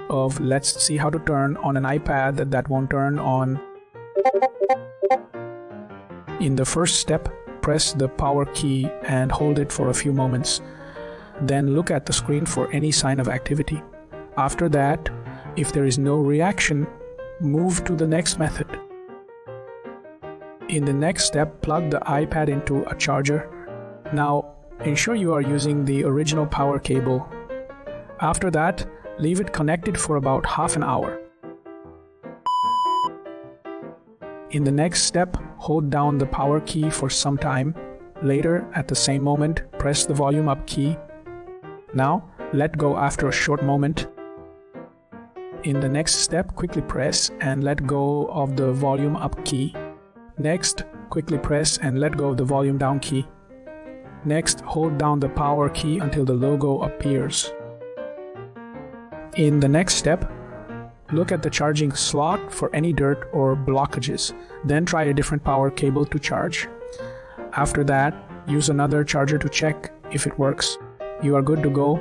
of let's see how to turn on an iPad that won't turn on. In the first step, press the power key and hold it for a few moments. Then look at the screen for any sign of activity. After that, if there is no reaction, move to the next method. In the next step, plug the iPad into a charger. Now, ensure you are using the original power cable. After that, leave it connected for about half an hour. In the next step, hold down the power key for some time. Later, at the same moment, press the volume up key. Now, let go after a short moment. In the next step, quickly press and let go of the volume up key. Next, quickly press and let go of the volume down key. Next, hold down the power key until the logo appears. In the next step, look at the charging slot for any dirt or blockages. Then try a different power cable to charge. After that, use another charger to check if it works. You are good to go.